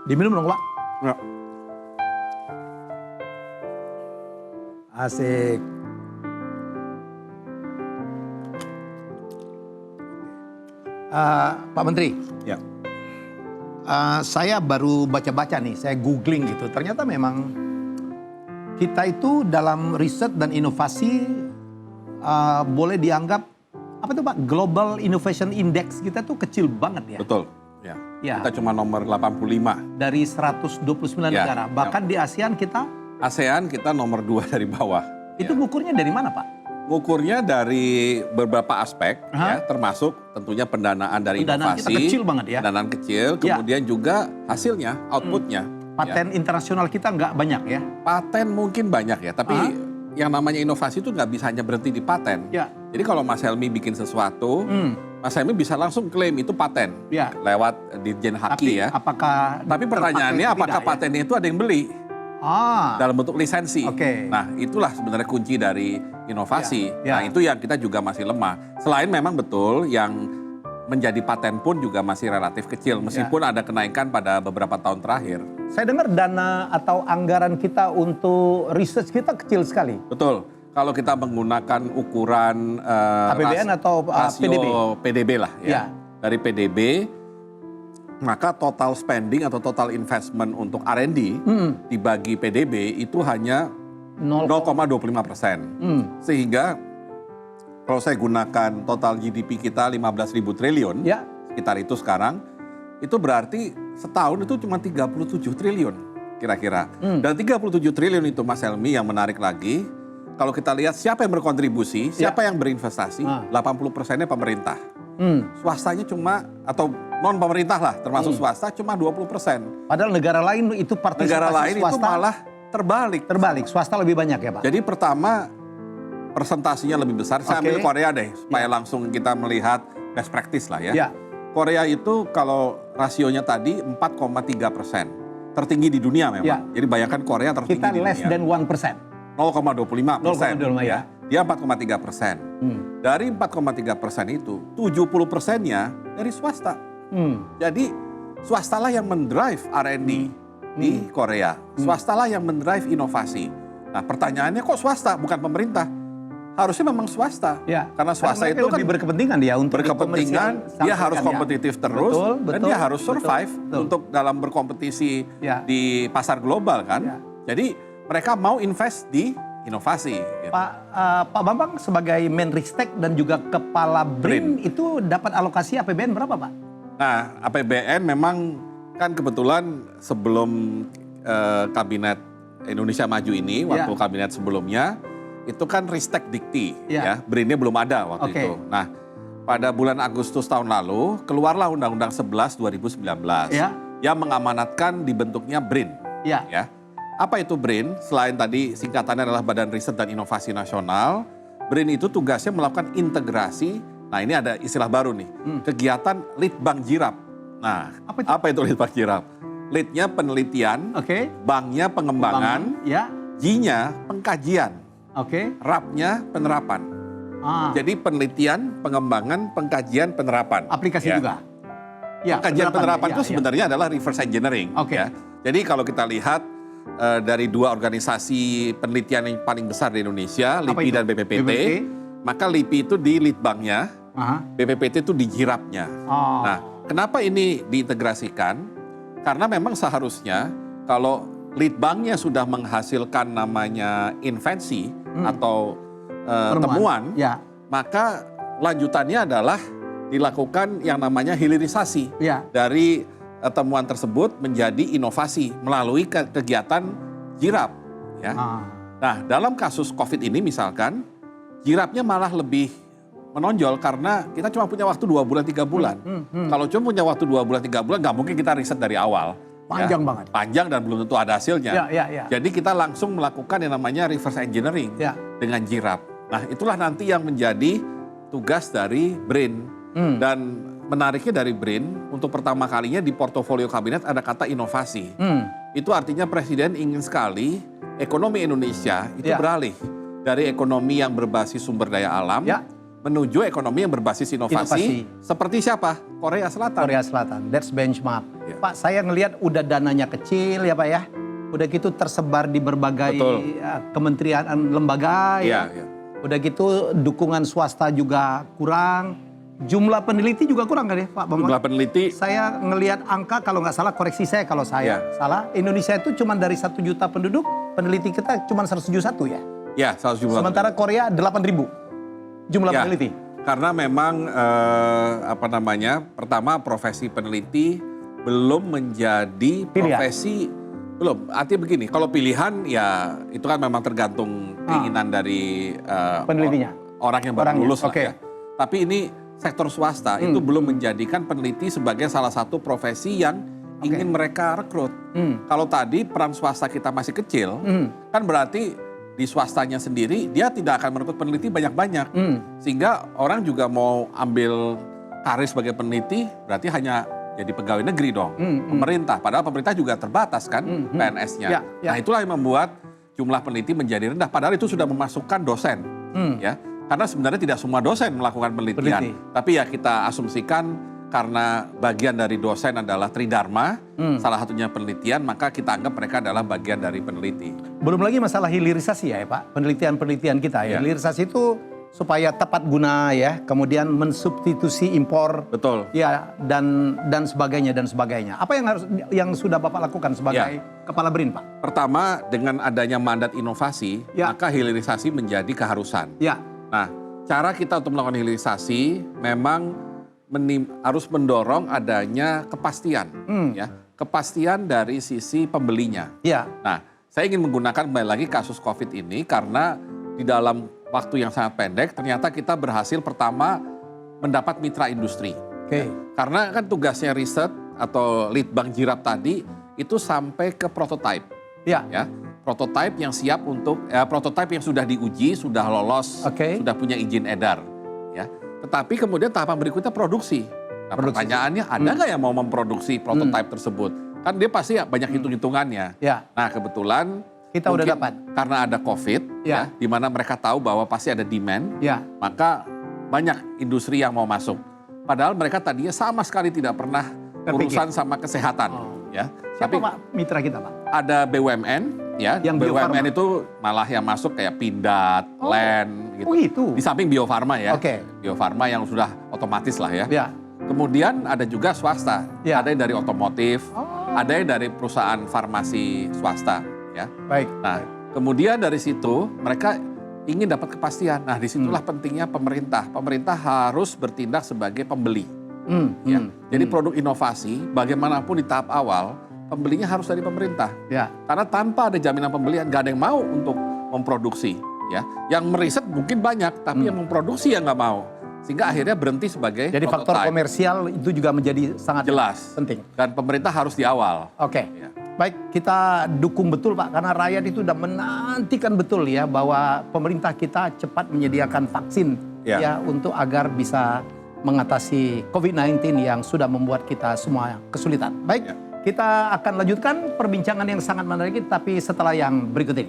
Diminum dong, Pak. Ya. Asik. Pak Menteri, Ya. saya baru baca-baca nih, saya googling gitu. Ternyata memang kita itu dalam riset dan inovasi boleh dianggap apa tuh Pak? Global Innovation Index kita tuh kecil banget ya. Betul. Ya. Ya. Kita cuma nomor 85. Dari 129 Ya, negara. Bahkan di ASEAN kita ASEAN kita nomor 2 dari bawah. itu ngukurnya dari mana Pak? Ngukurnya dari beberapa aspek, Aha. ya, termasuk tentunya pendanaan dari Pendanaan inovasi. kita kecil banget ya. Pendanaan kecil, Ya. kemudian juga hasilnya, outputnya. Paten internasional kita nggak banyak ya. Paten mungkin banyak ya, tapi Aha. yang namanya inovasi itu nggak bisa hanya berhenti di paten. Ya. Jadi kalau Mas Helmi bikin sesuatu, Mas Helmi bisa langsung klaim itu paten Ya. lewat Dirjen Tapi Haki ya. apakah Tapi pertanyaannya terpakai atau apakah tidak, ya? patennya itu ada yang beli dalam bentuk lisensi? Oke. Nah itulah sebenarnya kunci dari inovasi. Ya. Nah itu yang kita juga masih lemah. Selain memang betul yang menjadi paten pun juga masih relatif kecil. Meskipun ada kenaikan pada beberapa tahun terakhir. Saya dengar dana atau anggaran kita untuk research kita kecil sekali. Betul. Kalau kita menggunakan ukuran APBN atau rasio PDB lah ya. Ya. Dari PDB, maka total spending atau total investment untuk R&D dibagi PDB itu hanya 0,25%. Sehingga kalau saya gunakan total GDP kita 15.000 triliun, Ya. sekitar itu sekarang, itu berarti setahun itu cuma 37 triliun kira-kira. Dan 37 triliun itu Mas Helmi yang menarik lagi, kalau kita lihat siapa yang berkontribusi, siapa yang berinvestasi, 80%-nya pemerintah. Swastanya cuma, atau non-pemerintah lah, termasuk swasta cuma 20%. Padahal negara lain itu partisipasi Negara lain swasta itu malah terbalik. terbalik, swasta lebih banyak ya Pak? Jadi pertama, presentasinya lebih besar. Saya ambil Korea deh, supaya langsung kita melihat best practice lah ya. Ya. Korea itu kalau rasionya tadi 4,3%. Tertinggi di dunia memang. Ya. Jadi bayangkan Korea tertinggi Kita di less dunia. than 1%. 0,25%. 0,25 ya. Dia 4,3%. Dari 4,3% itu, 70%-nya dari swasta. Jadi swastalah yang mendrive R&D di Korea. Swastalah yang mendrive inovasi. Nah pertanyaannya kok swasta bukan pemerintah? Harusnya memang swasta. Ya. Karena swasta mereka itu kan lebih berkepentingan dia untuk berkepentingan, dia harus kompetitif terus, dan dia harus survive untuk dalam berkompetisi di pasar global kan. Jadi mereka mau invest di inovasi. Gitu. Pak Bambang sebagai Menristek dan juga Kepala BRIN itu dapat alokasi APBN berapa Pak? Nah APBN memang kan kebetulan sebelum kabinet Indonesia Maju ini, waktu kabinet sebelumnya, itu kan Ristek Dikti, ya. BRIN-nya belum ada waktu itu. Nah, pada bulan Agustus tahun lalu, keluarlah Undang-Undang 11 2019 yang mengamanatkan dibentuknya BRIN. Ya. Apa itu BRIN? Selain tadi singkatannya adalah Badan Riset dan Inovasi Nasional, BRIN itu tugasnya melakukan integrasi, nah ini ada istilah baru nih, kegiatan Litbang Jirap. Nah, apa itu Litbang Jirap? Litnya penelitian, banknya pengembangan, J-nya pengkajian. RAP-nya penerapan. Jadi penelitian, pengembangan, pengkajian, penerapan. Aplikasi juga? Ya, pengkajian penerapan itu sebenarnya adalah reverse engineering. Ya. Jadi kalau kita lihat dari dua organisasi penelitian yang paling besar di Indonesia, LIPI dan BPPT, maka LIPI itu di Litbangnya, BPPT itu di JIRAP-nya. Nah, kenapa ini diintegrasikan? Karena memang seharusnya kalau Litbangnya sudah menghasilkan namanya invensi atau temuan, maka lanjutannya adalah dilakukan yang namanya hilirisasi dari temuan tersebut menjadi inovasi melalui kegiatan JIRAP. Ya. Nah dalam kasus COVID ini misalkan, JIRAP-nya malah lebih menonjol karena kita cuma punya waktu 2 bulan 3 bulan. Kalau cuma punya waktu 2 bulan 3 bulan, nggak mungkin kita riset dari awal. Panjang banget. Panjang dan belum tentu ada hasilnya. Jadi kita langsung melakukan yang namanya reverse engineering dengan JIRAP. Nah itulah nanti yang menjadi tugas dari BRIN. Dan menariknya dari BRIN, untuk pertama kalinya di portofolio kabinet ada kata inovasi. Itu artinya Presiden ingin sekali ekonomi Indonesia itu beralih dari ekonomi yang berbasis sumber daya alam menuju ekonomi yang berbasis inovasi. Seperti siapa? Korea Selatan. Korea Selatan, that's benchmark. Ya. Pak, saya ngelihat udah dananya kecil ya Pak ya. Udah gitu tersebar di berbagai kementerian, lembaga ya. Udah gitu dukungan swasta juga kurang. Jumlah peneliti juga kurang kan ya Pak Bambang? Jumlah peneliti. Saya ngelihat angka kalau nggak salah, koreksi saya kalau saya salah. Indonesia itu cuma dari 1 juta penduduk, peneliti kita cuma 171 ya? Ya, 100 jumlah. Sementara Korea 8.000 jumlah peneliti. Karena memang pertama profesi peneliti belum menjadi profesi. Belum, artinya begini, kalau pilihan ya itu kan memang tergantung keinginan dari penelitinya, orang yang baru lulus lah ya. Okay. Tapi ini sektor swasta itu belum menjadikan peneliti sebagai salah satu profesi yang ingin mereka rekrut. Kalau tadi peran swasta kita masih kecil, kan berarti di swastanya sendiri dia tidak akan merekrut peneliti banyak-banyak. Sehingga orang juga mau ambil karir sebagai peneliti berarti hanya jadi pegawai negeri dong, pemerintah. Padahal pemerintah juga terbatas kan PNS-nya. Nah itulah yang membuat jumlah peneliti menjadi rendah. Padahal itu sudah memasukkan dosen, ya. Karena sebenarnya tidak semua dosen melakukan penelitian. Tapi ya kita asumsikan karena bagian dari dosen adalah tridharma, salah satunya penelitian, maka kita anggap mereka adalah bagian dari peneliti. Belum lagi masalah hilirisasi ya Pak, penelitian-penelitian kita ya. Hilirisasi itu supaya tepat guna ya, kemudian mensubstitusi impor, ya dan sebagainya. Apa yang sudah Bapak lakukan sebagai kepala BRIN Pak? Pertama, dengan adanya mandat inovasi, maka hilirisasi menjadi keharusan. Nah, cara kita untuk melakukan hilirisasi memang harus mendorong adanya kepastian, ya, kepastian dari sisi pembelinya. Nah, saya ingin menggunakan kembali lagi kasus COVID ini karena di dalam waktu yang sangat pendek, ternyata kita berhasil pertama mendapat mitra industri. Karena kan tugasnya riset atau Litbang Jirap tadi itu sampai ke prototype. Ya, prototype yang siap untuk prototype yang sudah diuji, sudah lolos, sudah punya izin edar. Ya, tetapi kemudian tahapan berikutnya produksi. Nah, pertanyaannya ada nggak yang mau memproduksi prototype tersebut? Kan dia pasti banyak hitung-hitungannya. Nah, kebetulan kita udah dapat. Karena ada COVID, di mana mereka tahu bahwa pasti ada demand, maka banyak industri yang mau masuk. Padahal mereka tadinya sama sekali tidak pernah urusan sama kesehatan. Siapa Pak mitra kita Pak? Ada BUMN, ya. Yang BUMN itu malah yang masuk kayak Pindad, Land, gitu. Di samping Bio Farma ya. Bio Farma yang sudah otomatis lah ya. Kemudian ada juga swasta, ada yang dari otomotif, ada yang dari perusahaan farmasi swasta. Nah, kemudian dari situ mereka ingin dapat kepastian. Nah, disitulah pentingnya pemerintah. Pemerintah harus bertindak sebagai pembeli. Jadi produk inovasi, bagaimanapun di tahap awal, pembelinya harus dari pemerintah. Karena tanpa ada jaminan pembelian, nggak ada yang mau untuk memproduksi. Yang meriset mungkin banyak, tapi yang memproduksi yang nggak mau. Sehingga akhirnya berhenti sebagai jadi prototype. Faktor komersial itu juga menjadi sangat jelas penting. Dan pemerintah harus di awal. Baik, kita dukung betul Pak, karena rakyat itu sudah menantikan betul ya bahwa pemerintah kita cepat menyediakan vaksin ya untuk agar bisa mengatasi COVID-19 yang sudah membuat kita semua kesulitan. Baik, kita akan lanjutkan perbincangan yang sangat menarik tapi setelah yang berikut ini.